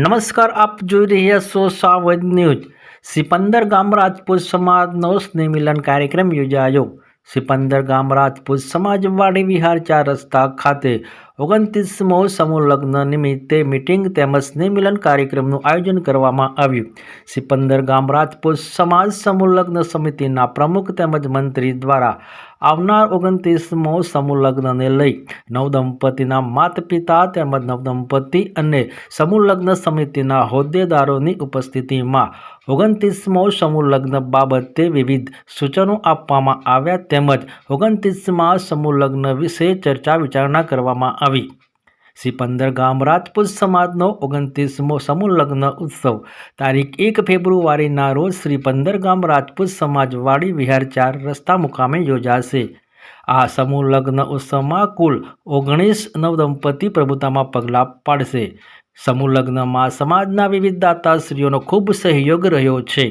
નમસ્કાર, આપ જોઈ રહ્યા છો સાવધ ન્યૂઝ। સિપંદર ગામ રાજપૂત સમાજનો સ્નેહ મિલન કાર્યક્રમ યોજાયો। સિપંદર ગામ રાજપૂત સમાજ વાડી વિહાર 4 રસ્તા ખાતે 29મો સમૂહ લગ્ન નિમિત્તે મીટિંગ તેમજ સ્નેહ મિલન કાર્યક્રમનું આયોજન કરવામાં આવ્યું। સિપંદર ગામ રાજપૂત સમાજ સમૂહ લગ્ન સમિતિના પ્રમુખ તેમજ મંત્રી દ્વારા આવનાર 29મો સમૂહ લગ્નને લઈ નવદંપતિના માતા પિતા તેમજ નવદંપતિ અને સમૂહ લગ્ન સમિતિના હોદ્દેદારોની ઉપસ્થિતિમાં 29મો સમૂહ લગ્ન બાબતે વિવિધ સૂચનો આપવામાં આવ્યા તેમજ 29મા સમૂહ લગ્ન વિશે ચર્ચા વિચારણા કરવામાં આવી। સિપંદર ગામ રાજપૂત સમાજનો 29મો સમૂહ લગ્ન ઉત્સવ તારીખ 1 ફેબ્રુઆરીના રોજ સિપંદર ગામ રાજપૂત સમાજ વાડી વિહાર 4 રસ્તા મુકામે યોજાશે। આ સમૂહ લગ્ન ઉત્સવમાં કુલ 19 નવદંપતિ પ્રભુતામાં પગલાં પાડશે। સમૂહ લગ્નમાં સમાજના વિવિધ દાતાશ્રીઓનો ખૂબ સહયોગ રહ્યો છે,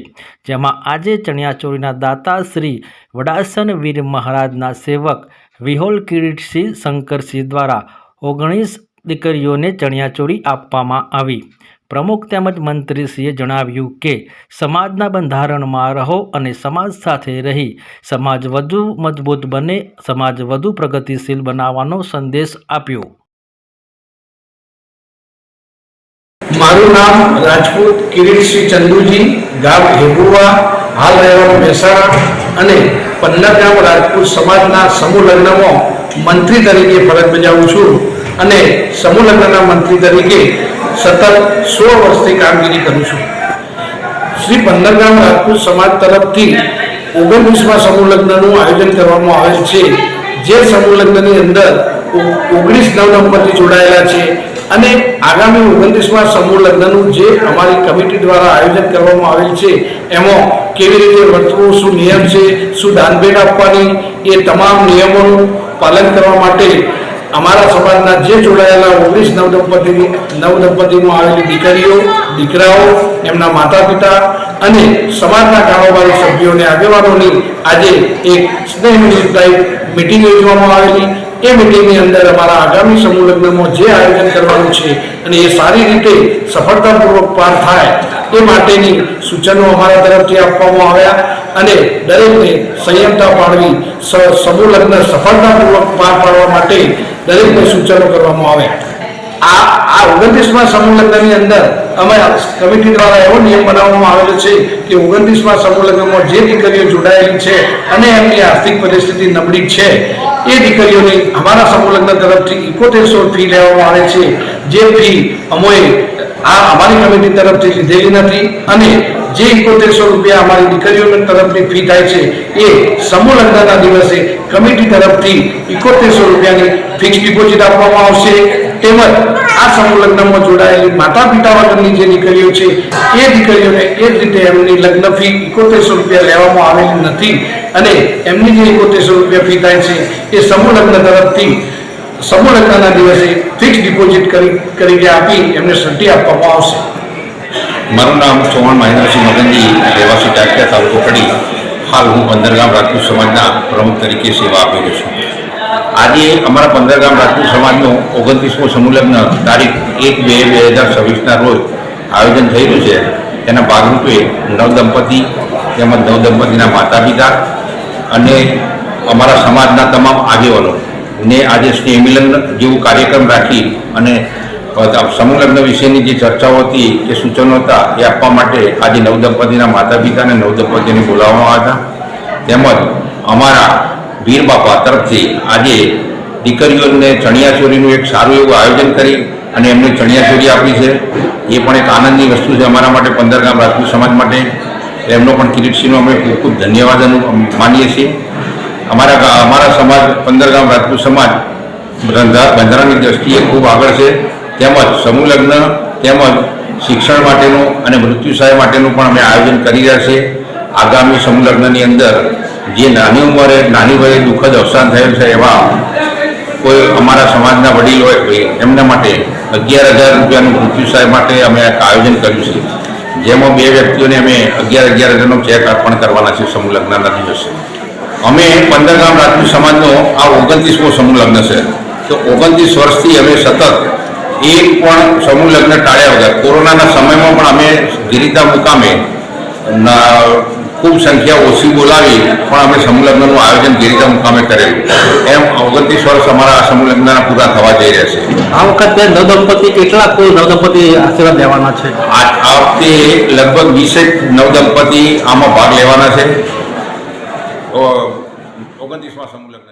જેમાં આજે ચણિયાચોળીના દાતા શ્રી વડાસન વીર મહારાજના સેવક વિહોલ કિરીટસિંહ શંકરસિંહ દ્વારા 19 દીકરીઓને ચણિયાચોળી આપવામાં આવી। પ્રમુખ તેમજ મંત્રીશ્રીએ જણાવ્યું કે સમાજના બંધારણમાં રહો અને સમાજ સાથે રહી સમાજ વધુ મજબૂત બને, સમાજ વધુ પ્રગતિશીલ બનાવવાનો સંદેશ આપ્યો। મારું નામ રાજપૂત કિરીટસિંહ ચંદુજી, ગામ હેબુવા, હાલ રહેવાનું મહેસાણા અને પંદર ગામ રાજપૂત સમાજના સમૂહ લગ્નમાં મંત્રી તરીકે ફરજ બજાવું છું અને સમૂહ લગ્નના મંત્રી તરીકે સતત 16 વર્ષથી કામગીરી કરું છું। શ્રી પંદર ગામ રાજપૂત સમાજ તરફથી 29મા સમૂહ લગ્નનું આયોજન કરવામાં આવેલ છે। જે સમૂહ લગ્નની અંદર 19 નવદંપતિ જોડાયેલા છે અને આગામી 29મા સમૂહ લગ્નનું જે અમારી કમિટી દ્વારા આયોજન કરવામાં આવેલ છે એમાં કેવી રીતે વર્તવું, શું નિયમ છે, શું દાનભેટ આપવાની, એ તમામ નિયમોનું પાલન કરવા માટે અમારા સમાજના જે જોડાયેલા 19 નવદંપતિમાં આવેલી દીકરીઓ, દીકરાઓ, એમના માતા પિતા અને સમાજના કારોબારી સભ્યોને આગેવાનોની આજે એક સ્નેહ મિટિંગ યોજવામાં આવેલી। એ મિટિંગની અંદર અમારા આગામી સમૂહ લગ્નમાં જે આયોજન કરવાનું છે અને એ સારી રીતે સફળતાપૂર્વક પાર થાય એ માટેની સૂચનો અમારા તરફથી આપવામાં આવ્યા અને દરેકને સંયમતા પાડવી, સમૂહ લગ્ન સફળતાપૂર્વક પાર પાડવા માટે દરેકને સૂચનો કરવામાં આવ્યા। આ 29મા સમૂહ લગ્નની અંદર અમે કમિટી દ્વારા એવો નિયમ બનાવવામાં આવેલો છે કે 29મા સમૂહ લગ્નમાં જે દીકરીઓ જોડાયેલી છે અને એમની આર્થિક પરિસ્થિતિ નબળી છે એ દીકરીઓની અમારા સમૂહ લગ્ન તરફથી 7100 ફી લેવામાં આવે છે। જે ફી અમારી કમિટી તરફથી લીધેલી નથી અને જે 7100 રૂપિયા અમારી દીકરીઓ તરફની ફી થાય છે એ સમૂહ લગ્નના દિવસે કમિટી તરફથી 7100 રૂપિયાની ફિક્સ ડિપોઝિટ આપવામાં આવશે। તેમજ આ સમૂહ લગ્નમાં જોડાયેલી માતા પિતા વગરની જે દીકરીઓ છે એ દીકરીઓને એ જ રીતે એમની લગ્ન ફી 7100 રૂપિયા લેવામાં આવેલી નથી અને એમની જે 7100 રૂપિયા ફી થાય છે એ સમૂહ લગ્ન તરફથી સમૂહ લગ્નના દિવસે ફિક્સ ડિપોઝિટ કરીને આપી એમને સર્ટી આપવામાં આવશે। મારું નામ ચૌહાણ મહેન્દ્રસિંહ મગનજી, રહેવાસી ટાંટિયા, તાલુકો કડી। હાલ હું પંદર ગામ રાજપૂત સમાજના પ્રમુખ તરીકે સેવા આપી રહ્યો છું। આજે અમારા પંદર ગામ રાજપૂત સમાજનો 29મો સમૂહ લગ્ન તારીખ 1/2/2026ના રોજ આયોજન થઈ રહ્યું છે। તેના ભાગરૂપે નવદંપતિ તેમજ નવદંપતિના માતા પિતા અને અમારા સમાજના તમામ આગેવાનોને આજે સ્નેહ મિલન જેવું કાર્યક્રમ રાખી અને સમૂહ લગ્ન વિશેની જે ચર્ચાઓ હતી, જે સૂચનો હતા એ આપવા માટે આજે નવદંપતિના માતા પિતા અને નવદંપતિને બોલાવવામાં આવ્યા હતા। તેમજ અમારા વીર બાપા તરફથી આજે દીકરીઓને ચણિયાચોળીનું એક સારું એવું આયોજન કરી અને એમને ચણિયાચોળી આપી છે। એ પણ એક આનંદની વસ્તુ છે અમારા માટે, પંદર ગામ રાજપૂત સમાજ માટે। એમનો પણ કિરીટસિંહનો અમે ખૂબ ખૂબ ધન્યવાદ માનીએ છીએ। અમારા સમાજ પંદર ગામ રાજપૂત સમાજ બંધારણની દ્રષ્ટિએ ખૂબ આગળ છે, તેમજ સમૂહ લગ્ન તેમજ શિક્ષણ માટેનું અને મૃત્યુ સહાય માટેનું પણ અમે આયોજન કરી રહ્યા છીએ। આગામી સમૂહ લગ્નની અંદર જે નાની વયે દુઃખદ અવસાન થયેલ છે એવા કોઈ અમારા સમાજના વડીલ હોય એમના માટે 11,000 રૂપિયાનું મૃત્યુ સહાય માટે અમે એક આયોજન કર્યું છે, જેમાં 2 વ્યક્તિઓને અમે 11,000નો ચેક અર્પણ કરવાના છે સમૂહ લગ્નના દિવસે। અમે પંદર ગામ રાજપૂત સમાજનો આ 29મો સમૂહ લગ્ન છે, તો 29 વર્ષથી અમે સતત એક પણ સમૂહ લગ્ન ટાળ્યા વગર કોરોનાના સમયમાં પણ અમે ગિરિતા મુકામે ખૂબ સંખ્યા ઓછી બોલાવી પણ અમે સમૂહ લગ્નનું આયોજન ગિરિતા મુકામે કરેલું. એમ 29 વર્ષ અમારા આ સમૂહ લગ્નના પૂરા થવા જઈ રહ્યા છે. આ વખતે નવદંપતિ કેટલા કોઈ નવદંપતિ આશીર્વાદ લેવાના છે? આ વખતે લગભગ 20 નવદંપતિ આમાં ભાગ લેવાના છે. 29મા સમૂહ લગ્ન